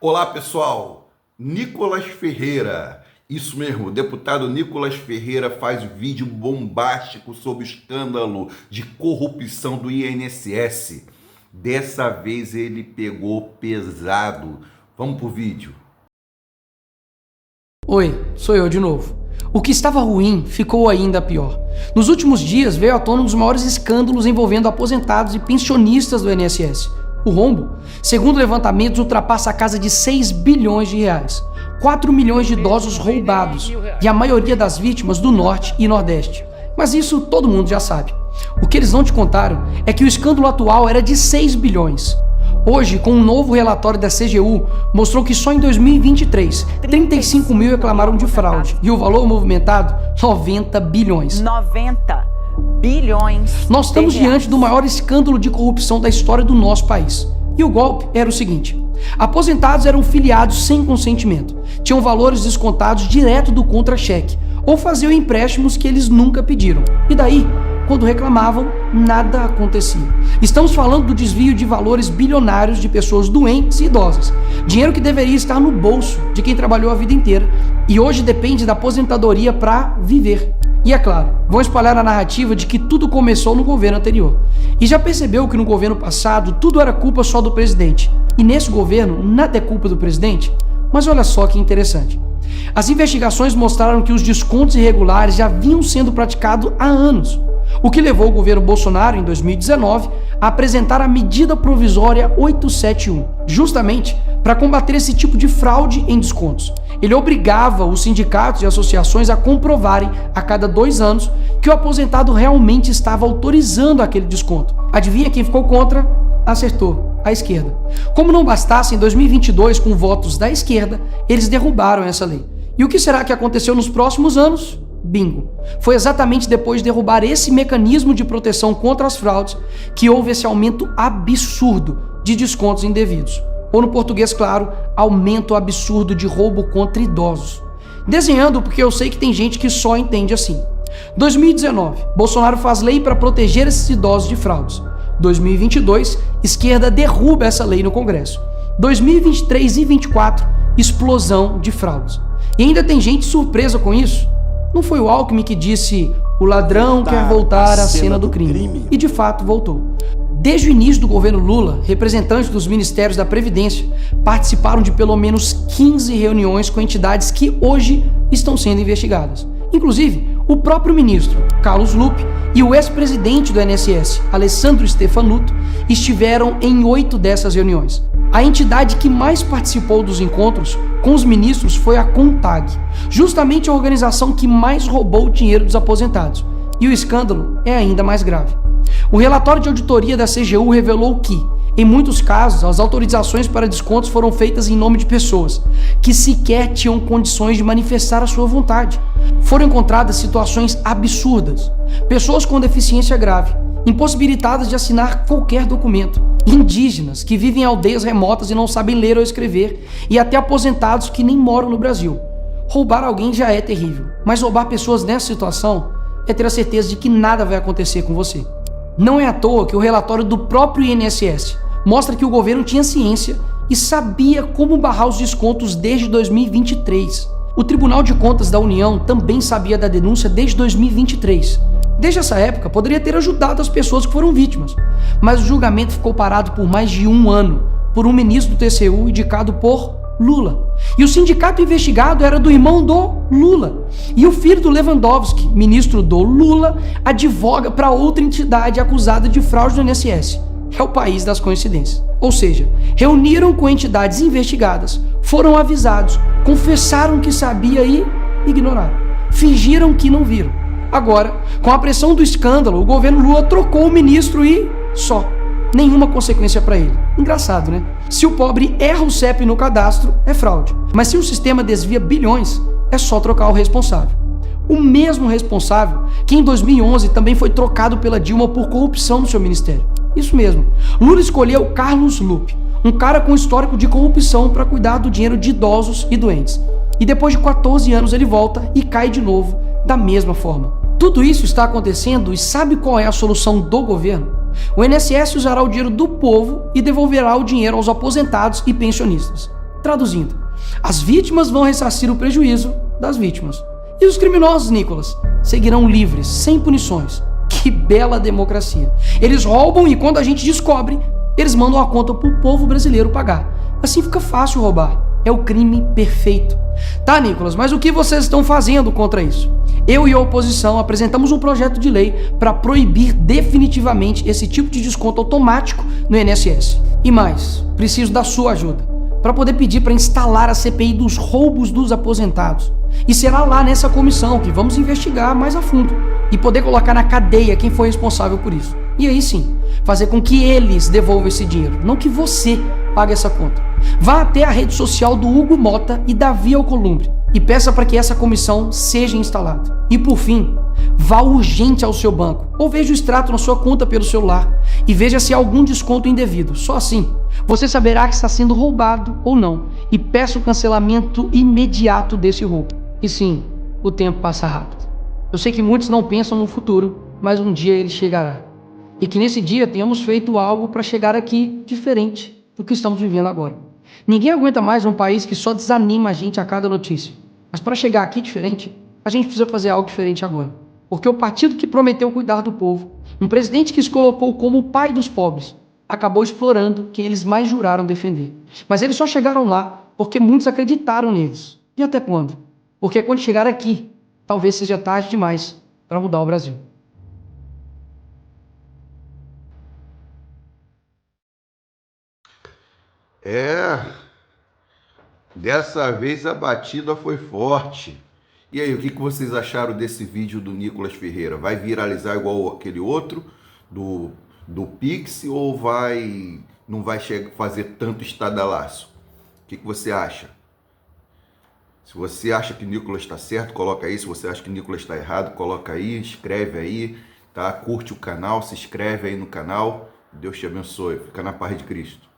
Olá pessoal, Nicolas Ferreira, isso mesmo, o deputado Nicolas Ferreira faz vídeo bombástico sobre o escândalo de corrupção do INSS. Dessa vez ele pegou pesado. Vamos pro vídeo. Oi, sou eu de novo. O que estava ruim ficou ainda pior. Nos últimos dias veio à tona um dos maiores escândalos envolvendo aposentados e pensionistas do INSS. O rombo, segundo levantamentos, ultrapassa a casa de 6 bilhões de reais. 4 milhões de idosos roubados e a maioria das vítimas do Norte e Nordeste. Mas isso todo mundo já sabe. O que eles não te contaram é que o escândalo atual era de 6 bilhões. Hoje, com um novo relatório da CGU, mostrou que só em 2023, 35 mil reclamaram de fraude e o valor movimentado, 90 bilhões. 90 bilhões. Nós estamos diante do maior escândalo de corrupção da história do nosso país. E o golpe era o seguinte: aposentados eram filiados sem consentimento, tinham valores descontados direto do contra-cheque ou faziam empréstimos que eles nunca pediram. E daí, quando reclamavam, nada acontecia. Estamos falando do desvio de valores bilionários de pessoas doentes e idosas. Dinheiro que deveria estar no bolso de quem trabalhou a vida inteira e hoje depende da aposentadoria para viver. E é claro, vão espalhar a narrativa de que tudo começou no governo anterior. E já percebeu que no governo passado tudo era culpa só do presidente. E nesse governo nada é culpa do presidente? Mas olha só que interessante. As investigações mostraram que os descontos irregulares já vinham sendo praticados há anos. O que levou o governo Bolsonaro, em 2019, a apresentar a medida provisória 871, justamente para combater esse tipo de fraude em descontos. Ele obrigava os sindicatos e associações a comprovarem a cada 2 anos que o aposentado realmente estava autorizando aquele desconto. Adivinha quem ficou contra? Acertou, a esquerda. Como não bastasse, em 2022, com votos da esquerda, eles derrubaram essa lei. E o que será que aconteceu nos próximos anos? Bingo! Foi exatamente depois de derrubar esse mecanismo de proteção contra as fraudes que houve esse aumento absurdo de descontos indevidos. Ou no português claro, aumento absurdo de roubo contra idosos. Desenhando porque eu sei que tem gente que só entende assim. 2019, Bolsonaro faz lei para proteger esses idosos de fraudes. 2022, esquerda derruba essa lei no Congresso. 2023 e 2024, explosão de fraudes. E ainda tem gente surpresa com isso. Não foi o Alckmin que disse: o ladrão quer voltar à cena do crime. E de fato voltou. Desde o início do governo Lula, representantes dos ministérios da Previdência participaram de pelo menos 15 reuniões com entidades que hoje estão sendo investigadas. Inclusive, o próprio ministro, Carlos Lupe, e o ex-presidente do INSS, Alessandro Stefanuto, estiveram em 8 dessas reuniões. A entidade que mais participou dos encontros com os ministros foi a CONTAG, justamente a organização que mais roubou o dinheiro dos aposentados. E o escândalo é ainda mais grave. O relatório de auditoria da CGU revelou que, em muitos casos, as autorizações para descontos foram feitas em nome de pessoas que sequer tinham condições de manifestar a sua vontade. Foram encontradas situações absurdas. Pessoas com deficiência grave, impossibilitadas de assinar qualquer documento, indígenas que vivem em aldeias remotas e não sabem ler ou escrever, e até aposentados que nem moram no Brasil. Roubar alguém já é terrível, mas roubar pessoas nessa situação é ter a certeza de que nada vai acontecer com você. Não é à toa que o relatório do próprio INSS mostra que o governo tinha ciência e sabia como barrar os descontos desde 2023. O Tribunal de Contas da União também sabia da denúncia desde 2023. Desde essa época, poderia ter ajudado as pessoas que foram vítimas, mas o julgamento ficou parado por mais de 1 ano, por um ministro do TCU indicado por Lula. E o sindicato investigado era do irmão do Lula. E o filho do Lewandowski, ministro do Lula, advoga para outra entidade acusada de fraude no INSS. É o país das coincidências. Ou seja, reuniram com entidades investigadas, foram avisados, confessaram que sabia e ignoraram. Fingiram que não viram. Agora, com a pressão do escândalo, o governo Lula trocou o ministro e só. Nenhuma consequência para ele. Engraçado, né? Se o pobre erra o CEP no cadastro, é fraude. Mas se o sistema desvia bilhões, é só trocar o responsável. O mesmo responsável que em 2011 também foi trocado pela Dilma por corrupção no seu ministério. Isso mesmo. Lula escolheu Carlos Lupe, um cara com histórico de corrupção para cuidar do dinheiro de idosos e doentes. E depois de 14 anos ele volta e cai de novo da mesma forma. Tudo isso está acontecendo e sabe qual é a solução do governo? O INSS usará o dinheiro do povo e devolverá o dinheiro aos aposentados e pensionistas. Traduzindo, as vítimas vão ressarcir o prejuízo das vítimas. E os criminosos, Nicolas, seguirão livres, sem punições. Que bela democracia. Eles roubam e quando a gente descobre, eles mandam a conta pro povo brasileiro pagar. Assim fica fácil roubar. É o crime perfeito. Tá, Nicolas, mas o que vocês estão fazendo contra isso? Eu e a oposição apresentamos um projeto de lei para proibir definitivamente esse tipo de desconto automático no INSS. E mais, preciso da sua ajuda para poder pedir para instalar a CPI dos roubos dos aposentados. E será lá nessa comissão que vamos investigar mais a fundo e poder colocar na cadeia quem foi responsável por isso. E aí sim, fazer com que eles devolvam esse dinheiro, não que você pague essa conta. Vá até a rede social do Hugo Mota e Davi Alcolumbre e peça para que essa comissão seja instalada. E por fim, vá urgente ao seu banco ou veja o extrato na sua conta pelo celular e veja se há algum desconto indevido. Só assim, você saberá que está sendo roubado ou não e peça o cancelamento imediato desse roubo. E sim, o tempo passa rápido. Eu sei que muitos não pensam no futuro, mas um dia ele chegará. E que nesse dia tenhamos feito algo para chegar aqui diferente do que estamos vivendo agora. Ninguém aguenta mais um país que só desanima a gente a cada notícia. Mas para chegar aqui diferente, a gente precisa fazer algo diferente agora. Porque o partido que prometeu cuidar do povo, um presidente que se colocou como o pai dos pobres, acabou explorando quem eles mais juraram defender. Mas eles só chegaram lá porque muitos acreditaram neles. E até quando? Porque quando chegar aqui, talvez seja tarde demais para mudar o Brasil. Dessa vez a batida foi forte. E aí, o que vocês acharam desse vídeo do Nicolas Ferreira? Vai viralizar igual aquele outro do Pix ou não vai fazer tanto estadalaço? O que você acha? Se você acha que o Nicolas está certo, coloca aí. Se você acha que o Nicolas está errado, coloca aí, escreve aí, tá? Curte o canal, se inscreve aí no canal. Deus te abençoe. Fica na paz de Cristo.